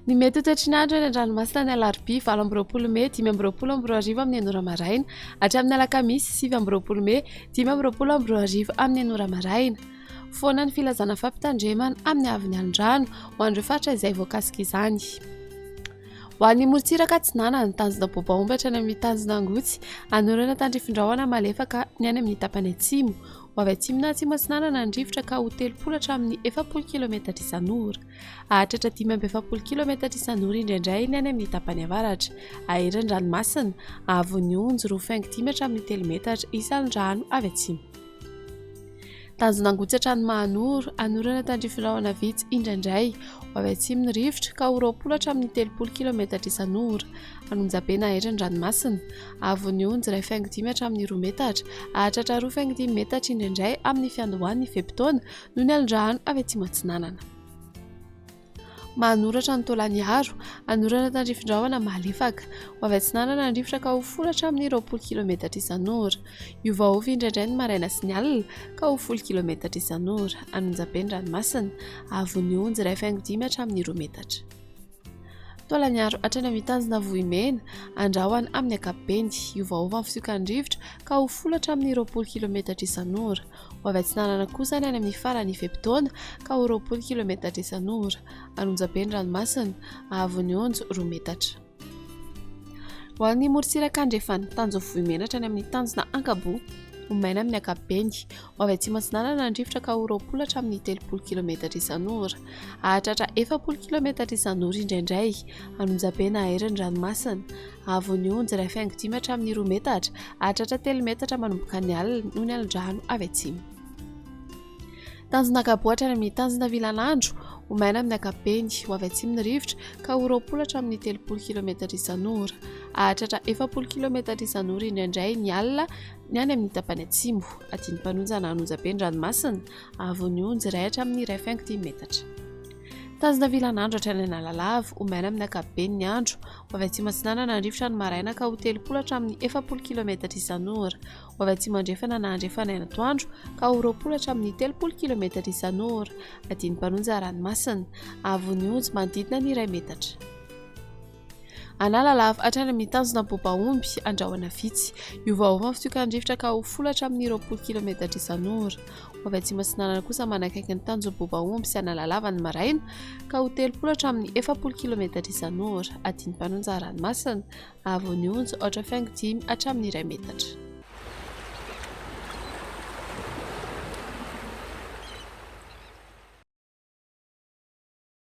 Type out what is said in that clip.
Ny mety ho toetrin'andro eny an-dranomasina ny alarobia 20 May 5:20 amin'ny enora maraina hatramin'ny alakamisy 7 May 5:20 amin'ny enora maraina. Foana ny filazana fampitandremana amin'ny aviny an-drano ho an'ireo faritra izay voakasika izany. Ho an'ny morontsiraka Atsinana ny tanjona bobaomby hatrany amin'ny tanjona Angotsy, anorana tandrifin-drahona malefaka ny any amin'ny tapany atsimo. Ho avy atsimo na atsimo Atsinana ny rivotra ka ho 30 hatramin'ny 70 km isan'ora. Ahatratra 570 km isan'ora indraindray ny any amin'ny tapany avaratra. Ahirin'ny ranomasina, ahavon'ny onjo rofaingo 5 hatramin'ny 3 metatra isan'ny rano avy atsimo. Tanjona Angotsy hatrany Mahanoro, anorana tandrifin-drahona vitsy indraindray. Ho avy atsimo ny rivotra ka ho 20 hatramin'ny 30 km isan'ora. Anonjabena ahirin'ny ranomasina, ahavon'ny onjo rofaingo 5 hatramin'ny 2 metatra. Ahatratra rofaingo 5 metatra indraindray amin'ny fiandohan'ny feim-potoana noho ny alin-drano avy atsimo Atsinanana. Mahanoratra ny Taolaniaro, anorana tandrifin-drahona malefaka. Ho avy Atsinanana ny rivotra ka ho 10 hatramin'ny 20 km isan'ora. Iovaova indraindray ny maraina sy ny alina ka ho 10 km isan'ora. Anonjabeny ranomasina, ahavon'ny onjo rofaingo 5 hatramin'ny 2 metatra. Taolaniaro hatrany amin'ny tanjona Vohimena, andrahoana amin'ny ankapobeny. Iovaova ny fisokan'ny rivotra ka ho 10 hatramin'ny 20 km isan'ora. Ho avy Atsinanana kosa ny any amin'ny farany feim-potoana ka ho 20 km isan'ora. Anonjabeny ranomasina, ahavon'ny onjo 2 metatra. Ho an'ny morontsiraka andrefana tanjona Vohimena hatrany amin'ny tanjona Ankabo, ho maina amin'ny ankapobeny. Ho avy atsimo Atsinanana ny rivotra ka ho 20 hatramin'ny 30 km isan'ora. Ahatratra 70 km isan'ora indraindray. Anonjabena ahirin'ny ranomasina, ahavon'ny onjo rofaingo 5 hatramin'ny 2 metatra. Ahatratra 3 metatra manomboka ny alina noho ny alin-drano avy atsimo. Tanjona Ankabo hatrany amin'ny tanjona Vilanandro, ho maina amin'ny ankapobeny. Ho avy atsimo ny rivotra ka ho 20 hatramin'ny 30 km isan'ora. Ahatratra 70 km isan'ora indraindray ny alina ny any amin'ny tapany atsimo. Adiny mpanonjana anonjabeny ranomasina, ahavon'ny onjo 1 hatramin'ny 1,5 metatra. Tanjona Vilanandro hatrany Analalavo, ho maina amin'ny ankapobeny ny andro. Ho avy atsimo Atsinanana ny rivotra ny maraina ka ho 30 hatramin'ny 70 km isan'ora. Ho avy atsimo andrefana na andrefana atoandro ka ho 20 hatramin'ny 30 km isan'ora. Adiny mpanonja ranomasina, ahavon'ny onjo manodidina ny 1 metatra. Analalavo hatrany amin'ny tanjona Bobaomby, andrahoana vitsy. Iovaova ny fisokan'ny rivotra ka ho 10 hatramin'ny 20 km isan'ora. Ho avy atsimo Atsinanana kosa manakaiky ny tanjona Bobaomby sy Analalava ny maraina ka ho 30 hatramin'ny 70 km isan'ora. Adiny mpanonja ranomasina, ahavon'ny onjo 8,5 hatramin'ny 1 metatra.